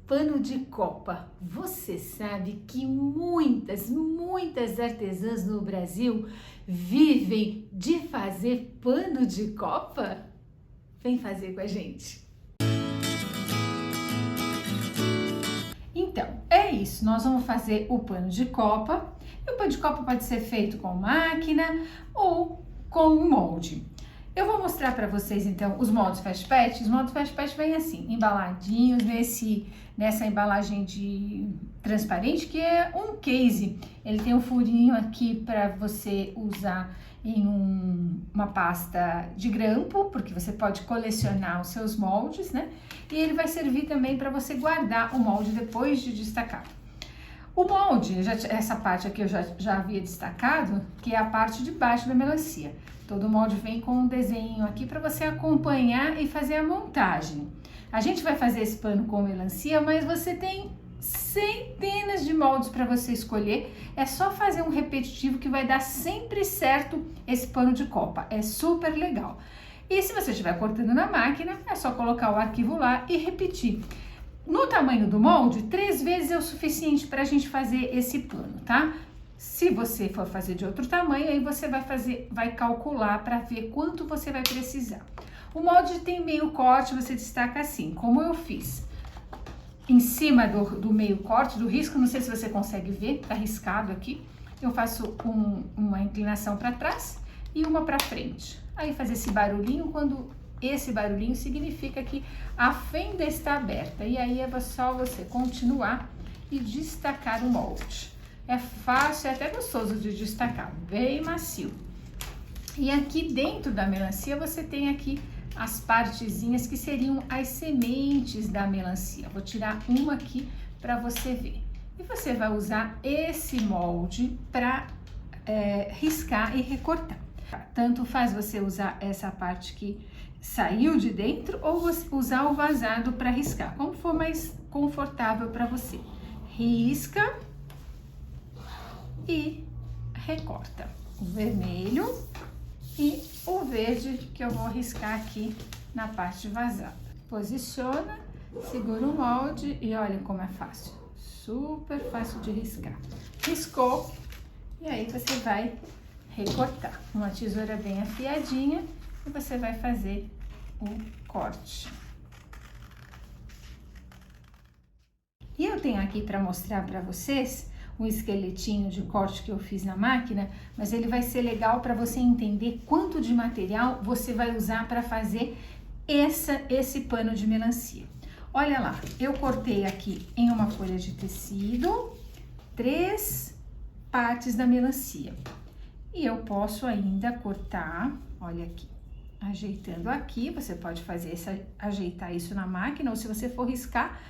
pano de copa. Você sabe que muitas artesãs no Brasil vivem de fazer pano de copa? Vem fazer com a gente! Então, é isso, nós vamos fazer o pano de copa. E o pano de copa pode ser feito com máquina ou com um molde. Eu vou mostrar para vocês então os moldes Fast Pet. Os moldes Fast Pet vêm assim, embaladinhos nessa embalagem de transparente, que é um case. Ele tem um furinho aqui para você usar em uma pasta de grampo, porque você pode colecionar os seus moldes, né? E ele vai servir também para você guardar o molde depois de destacado. O molde, essa parte aqui eu já havia destacado, que é a parte de baixo da melancia. Todo molde vem com um desenho aqui para você acompanhar e fazer a montagem. A gente vai fazer esse pano com melancia, mas você tem centenas de moldes para você escolher. É só fazer um repetitivo que vai dar sempre certo esse pano de copa. É super legal. E se você estiver cortando na máquina, é só colocar o arquivo lá e repetir. No tamanho do molde, 3 vezes é o suficiente para a gente fazer esse pano, tá? Se você for fazer de outro tamanho, aí você vai calcular para ver quanto você vai precisar. O molde tem meio corte, você destaca assim, como eu fiz. Em cima do meio corte, do risco, não sei se você consegue ver, tá riscado aqui. Eu faço uma inclinação para trás e uma para frente. Aí faz esse barulhinho, quando esse barulhinho significa que a fenda está aberta. E aí é só você continuar e destacar o molde. É fácil, é até gostoso de destacar, bem macio. E aqui dentro da melancia você tem aqui as partezinhas que seriam as sementes da melancia. Vou tirar uma aqui para você ver. E você vai usar esse molde para riscar e recortar. Tanto faz você usar essa parte que saiu de dentro ou você usar o vazado para riscar, como for mais confortável para você. Risca e recorta o vermelho e o verde que eu vou riscar aqui na parte vazada. Posiciona, segura o molde e olha como é fácil, super fácil de riscar. Riscou e aí você vai recortar. Uma tesoura bem afiadinha e você vai fazer o corte. E eu tenho aqui para mostrar para vocês um esqueletinho de corte que eu fiz na máquina, mas ele vai ser legal para você entender quanto de material você vai usar para fazer esse pano de melancia. Olha lá, eu cortei aqui em uma folha de tecido 3 partes da melancia. E eu posso ainda cortar, olha aqui, ajeitando aqui, você pode ajeitar isso na máquina, ou se você for riscar,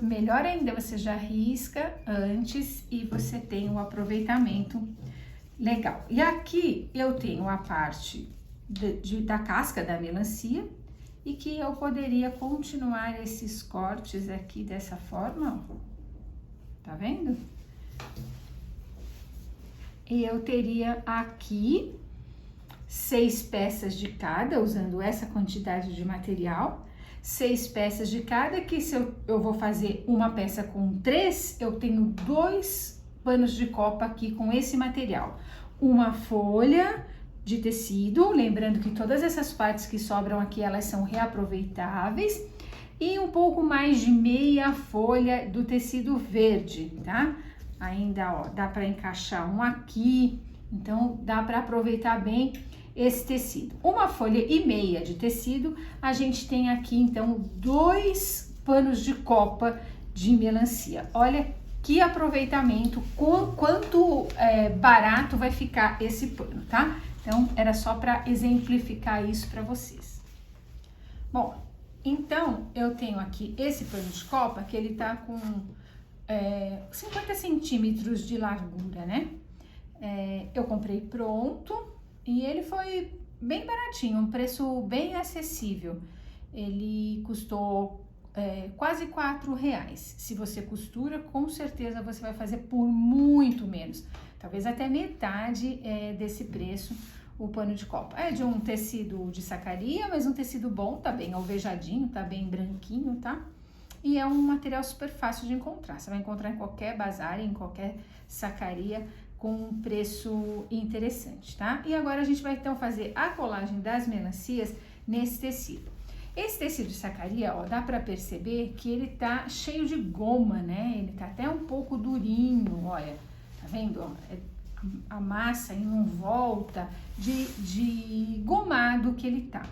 melhor ainda, você já risca antes e você tem um aproveitamento legal. E aqui eu tenho a parte da casca da melancia e que eu poderia continuar esses cortes aqui dessa forma, ó. Tá vendo? E eu teria aqui 6 peças de cada, usando essa quantidade de material. 6 peças de cada, que se eu vou fazer uma peça com 3, eu tenho 2 panos de copa aqui com esse material. Uma folha de tecido, lembrando que todas essas partes que sobram aqui, elas são reaproveitáveis. E um pouco mais de meia folha do tecido verde, tá? Ainda, ó, dá para encaixar um aqui, então dá para aproveitar bem esse tecido. Uma folha e meia de tecido, a gente tem aqui então 2 panos de copa de melancia. Olha que aproveitamento, quanto barato vai ficar esse pano, tá? Então era só para exemplificar isso para vocês. Bom, então eu tenho aqui esse pano de copa que ele tá com 50 centímetros de largura, né? Eu comprei pronto. E ele foi bem baratinho, um preço bem acessível. Ele custou quase R$4. Se você costura, com certeza você vai fazer por muito menos. Talvez até metade desse preço o pano de copa. É de um tecido de sacaria, mas um tecido bom, tá bem alvejadinho, tá bem branquinho, tá? e é um material super fácil de encontrar. Você vai encontrar em qualquer bazar, em qualquer sacaria, com um preço interessante, tá? E agora a gente vai então fazer a colagem das melancias nesse tecido. Esse tecido de sacaria, ó, dá pra perceber que ele tá cheio de goma, né? Ele tá até um pouco durinho, olha, tá vendo? Ó, a massa em volta de gomado que ele tá.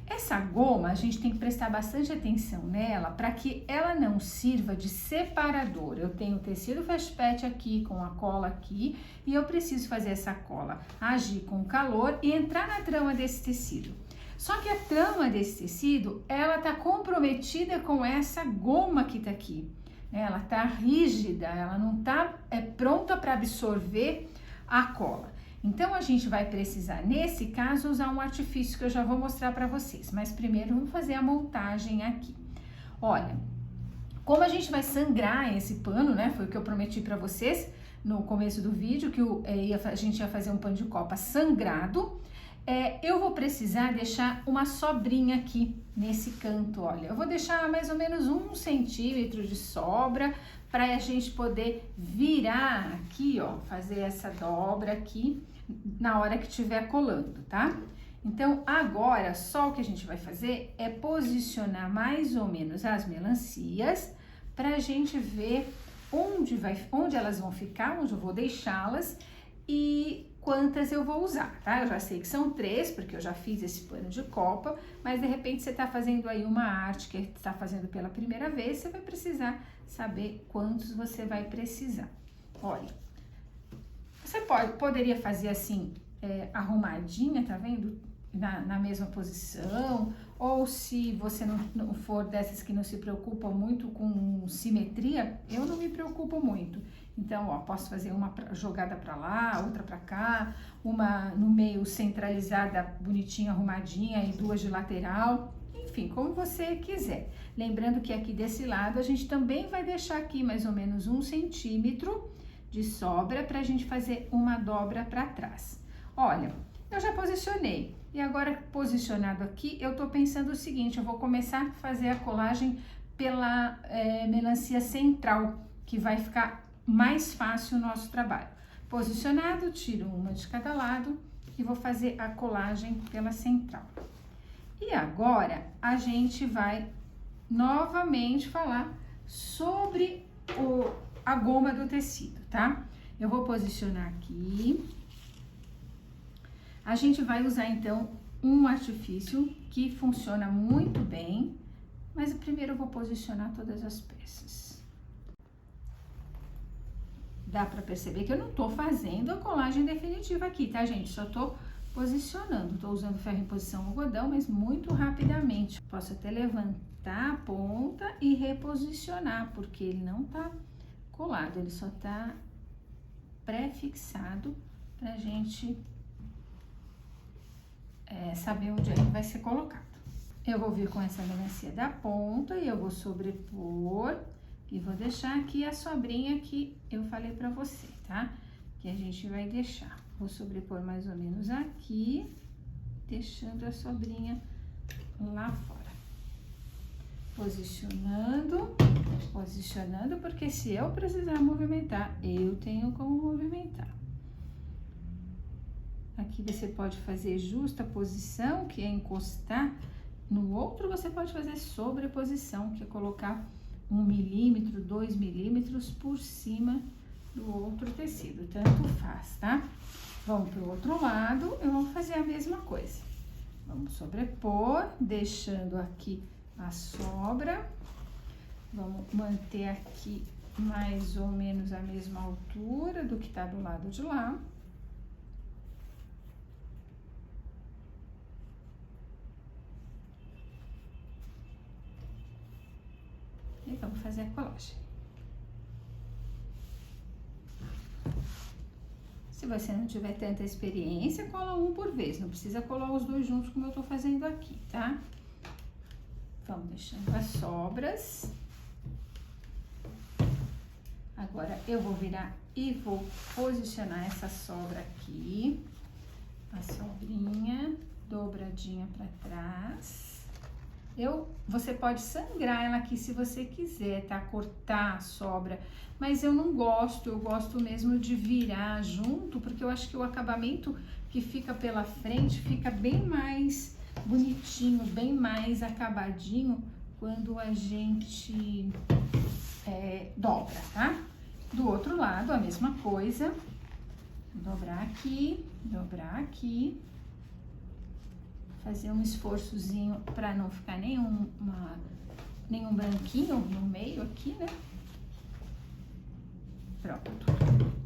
Essa goma, a gente tem que prestar bastante atenção nela para que ela não sirva de separador. Eu tenho o tecido fast pet aqui, com a cola aqui, e eu preciso fazer essa cola agir com calor e entrar na trama desse tecido. Só que a trama desse tecido, ela tá comprometida com essa goma que tá aqui. Ela tá rígida, ela não tá pronta para absorver a cola. Então, a gente vai precisar, nesse caso, usar um artifício que eu já vou mostrar para vocês. Mas primeiro, vamos fazer a montagem aqui. Olha, como a gente vai sangrar esse pano, né? Foi o que eu prometi para vocês no começo do vídeo, que a gente ia fazer um pano de copa sangrado. Eu vou precisar deixar uma sobrinha aqui nesse canto, olha. Eu vou deixar mais ou menos 1 centímetro de sobra para a gente poder virar aqui, ó, fazer essa dobra aqui na hora que estiver colando, tá? Então, agora, só o que a gente vai fazer é posicionar mais ou menos as melancias para a gente ver onde elas vão ficar, onde eu vou deixá-las e quantas eu vou usar, tá? Eu já sei que são 3, porque eu já fiz esse pano de copa, mas de repente você tá fazendo aí uma arte que está fazendo pela primeira vez, você vai precisar saber quantos você vai precisar. Olha, você poderia fazer assim, arrumadinha, tá vendo? Na mesma posição, ou se você não for dessas que não se preocupam muito com simetria, eu não me preocupo muito. Então, ó, posso fazer uma jogada pra lá, outra pra cá, uma no meio centralizada, bonitinha, arrumadinha e 2 de lateral, enfim, como você quiser. Lembrando que aqui desse lado a gente também vai deixar aqui mais ou menos 1 centímetro de sobra pra gente fazer uma dobra pra trás. Olha, eu já posicionei. E agora, posicionado aqui, eu tô pensando o seguinte, eu vou começar a fazer a colagem pela melancia central, que vai ficar mais fácil o nosso trabalho. Posicionado, tiro uma de cada lado e vou fazer a colagem pela central. E agora, a gente vai novamente falar sobre a goma do tecido, tá? Eu vou posicionar aqui. A gente vai usar, então, um artifício que funciona muito bem, mas primeiro eu vou posicionar todas as peças. Dá pra perceber que eu não tô fazendo a colagem definitiva aqui, tá, gente? Só tô posicionando. Tô usando ferro em posição algodão, mas muito rapidamente. Posso até levantar a ponta e reposicionar, porque ele não tá colado, ele só tá pré-fixado pra gente saber onde ele vai ser colocado. Eu vou vir com essa melancia da ponta e eu vou sobrepor e vou deixar aqui a sobrinha que eu falei pra você, tá? Que a gente vai deixar. Vou sobrepor mais ou menos aqui, deixando a sobrinha lá fora. Posicionando, porque se eu precisar movimentar, eu tenho como movimentar. Aqui você pode fazer justa posição, que é encostar no outro, você pode fazer sobreposição, que é colocar 1 milímetro, 2 milímetros por cima do outro tecido, tanto faz, tá? Vamos pro outro lado, eu vou fazer a mesma coisa. Vamos sobrepor, deixando aqui a sobra. Vamos manter aqui mais ou menos a mesma altura do que tá do lado de lá. E vamos fazer a colagem. Se você não tiver tanta experiência, cola um por vez. Não precisa colar os 2 juntos como eu tô fazendo aqui, tá? Vamos deixando as sobras. Agora, eu vou virar e vou posicionar essa sobra aqui. A sobrinha dobradinha pra trás. Você pode sangrar ela aqui se você quiser, tá? Cortar a sobra, mas eu não gosto, eu gosto mesmo de virar junto, porque eu acho que o acabamento que fica pela frente fica bem mais bonitinho, bem mais acabadinho quando a gente dobra, tá? Do outro lado, a mesma coisa, dobrar aqui, fazer um esforçozinho para não ficar nenhum branquinho no meio aqui, né? Pronto.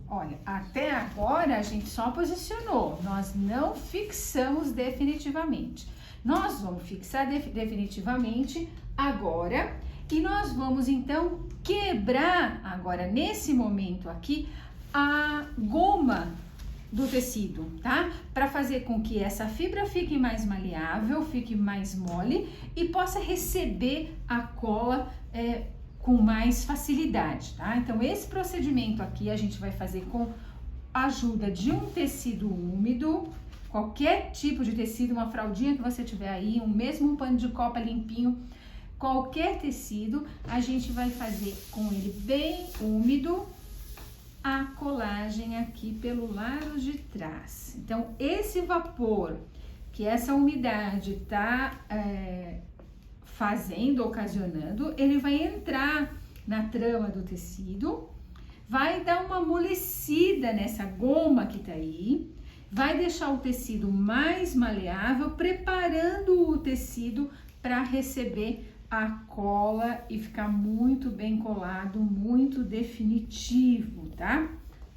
Olha, até agora a gente só posicionou, nós não fixamos definitivamente. Nós vamos fixar definitivamente agora e nós vamos então quebrar agora nesse momento aqui a goma do tecido, tá? Para fazer com que essa fibra fique mais maleável, fique mais mole e possa receber a cola com mais facilidade, tá? Então, esse procedimento aqui a gente vai fazer com a ajuda de um tecido úmido, qualquer tipo de tecido, uma fraldinha que você tiver aí, mesmo um pano de copa limpinho, qualquer tecido, a gente vai fazer com ele bem úmido, a colagem aqui pelo lado de trás. Então, esse vapor que essa umidade tá ocasionando, ele vai entrar na trama do tecido, vai dar uma amolecida nessa goma que tá aí, vai deixar o tecido mais maleável, preparando o tecido para receber a cola e ficar muito bem colado, muito definitivo, tá?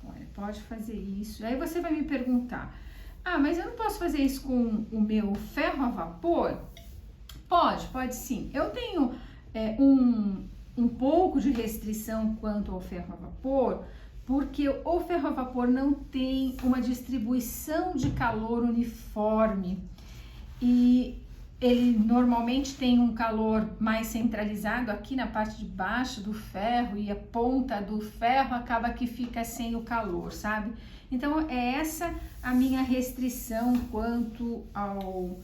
Olha, pode fazer isso. Aí você vai me perguntar, mas eu não posso fazer isso com o meu ferro a vapor? Pode sim. Eu tenho um pouco de restrição quanto ao ferro a vapor, porque o ferro a vapor não tem uma distribuição de calor uniforme e ele normalmente tem um calor mais centralizado aqui na parte de baixo do ferro e a ponta do ferro acaba que fica sem o calor, sabe? Então, é essa a minha restrição quanto ao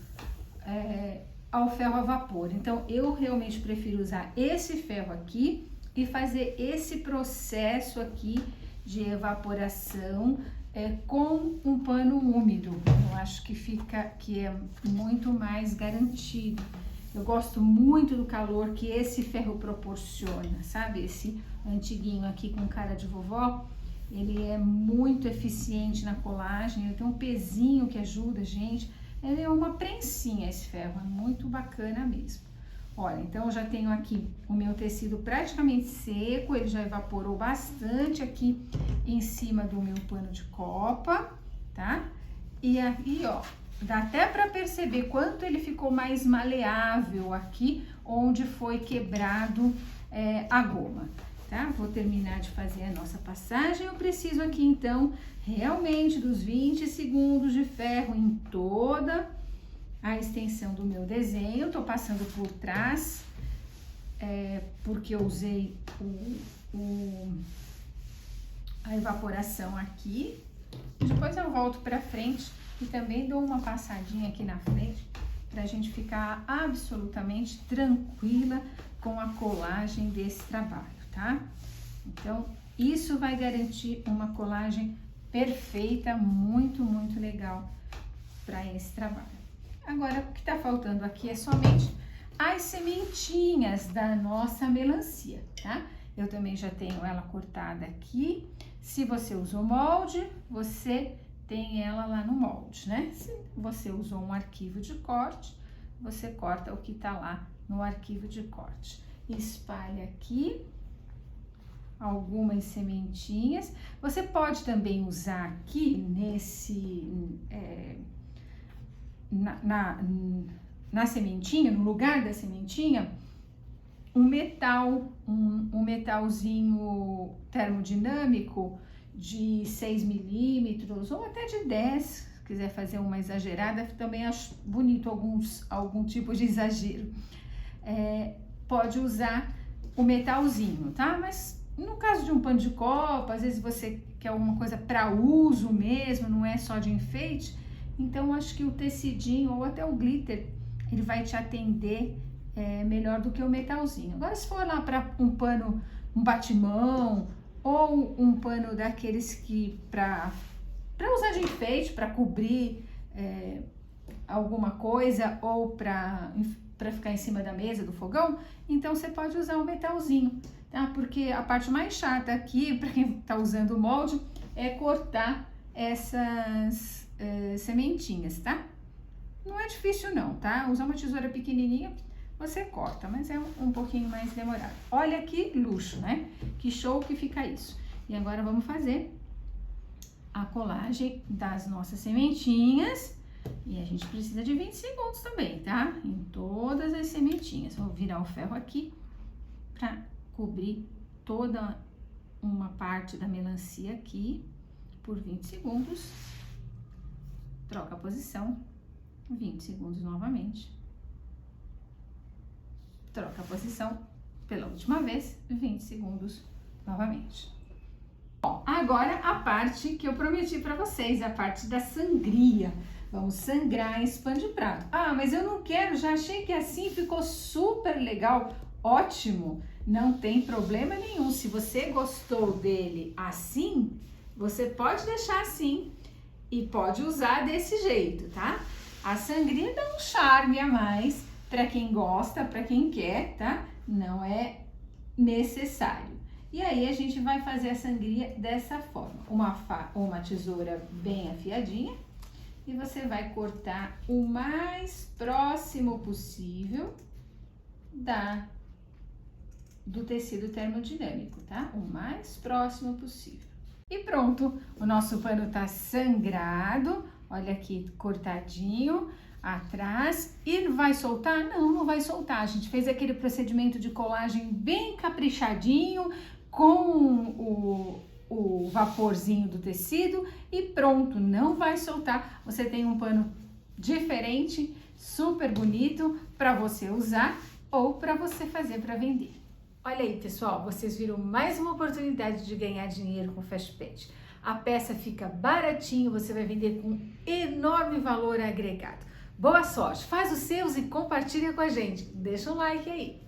ferro a vapor. Então, eu realmente prefiro usar esse ferro aqui e fazer esse processo aqui de evaporação com um pano úmido. Eu acho que é muito mais garantido. Eu gosto muito do calor que esse ferro proporciona, sabe? Esse antiguinho aqui com cara de vovó, ele é muito eficiente na colagem, ele tem um pezinho que ajuda a gente. Ele é uma prensinha esse ferro, é muito bacana mesmo. Olha, então eu já tenho aqui o meu tecido praticamente seco, ele já evaporou bastante aqui em cima do meu pano de copa, tá? E aí, ó, dá até para perceber quanto ele ficou mais maleável aqui, onde foi quebrado a goma, tá? Vou terminar de fazer a nossa passagem, eu preciso aqui então realmente dos 20 segundos de ferro em toda a extensão do meu desenho. Tô passando por trás, porque eu usei a evaporação aqui. Depois eu volto pra frente e também dou uma passadinha aqui na frente pra gente ficar absolutamente tranquila com a colagem desse trabalho, tá? Então, isso vai garantir uma colagem perfeita, muito, muito legal para esse trabalho. Agora, o que tá faltando aqui é somente as sementinhas da nossa melancia, tá? Eu também já tenho ela cortada aqui. Se você usou molde, você tem ela lá no molde, né? Se você usou um arquivo de corte, você corta o que tá lá no arquivo de corte. Espalha aqui algumas sementinhas. Você pode também usar aqui na sementinha, no lugar da sementinha, um metalzinho termodinâmico de 6 milímetros ou até de 10, se quiser fazer uma exagerada, também acho bonito algum tipo de exagero. Pode usar o metalzinho, tá? Mas no caso de um pano de copa, às vezes você quer alguma coisa para uso mesmo, não é só de enfeite, então acho que o tecidinho ou até o glitter, ele vai te atender é melhor do que o metalzinho. Agora, se for lá para um pano, um batimão ou um pano daqueles que para usar de enfeite, para cobrir alguma coisa ou para ficar em cima da mesa do fogão, então você pode usar o metalzinho, tá? Porque a parte mais chata aqui, para quem tá usando o molde, é cortar essas sementinhas, tá? Não é difícil não, tá? Usar uma tesoura pequenininha, você corta, mas é um pouquinho mais demorado. Olha que luxo, né? Que show que fica isso. E agora vamos fazer a colagem das nossas sementinhas. E a gente precisa de 20 segundos também, tá? Em todas as sementinhas. Vou virar o ferro aqui para cobrir toda uma parte da melancia aqui por 20 segundos. Troca a posição, 20 segundos novamente. Troca a posição pela última vez, 20 segundos novamente. Bom, agora a parte que eu prometi para vocês, a parte da sangria. Vamos sangrar esse pano de prato. Ah, mas eu não quero, já achei que assim ficou super legal. Ótimo, não tem problema nenhum. Se você gostou dele assim, você pode deixar assim e pode usar desse jeito, tá? A sangria dá um charme a mais para quem gosta, para quem quer, tá? Não é necessário. E aí a gente vai fazer a sangria dessa forma. Uma tesoura bem afiadinha. E você vai cortar o mais próximo possível do tecido termodinâmico, tá? O mais próximo possível. E pronto, o nosso pano tá sangrado, olha aqui, cortadinho atrás. E vai soltar? Não, não vai soltar. A gente fez aquele procedimento de colagem bem caprichadinho, com o vaporzinho do tecido e pronto, não vai soltar. Você tem um pano diferente, super bonito para você usar ou para você fazer para vender. Olha aí, pessoal, vocês viram mais uma oportunidade de ganhar dinheiro com o Fast Pet. A peça fica baratinho, você vai vender com enorme valor agregado. Boa sorte, faz os seus e compartilha com a gente. Deixa um like aí.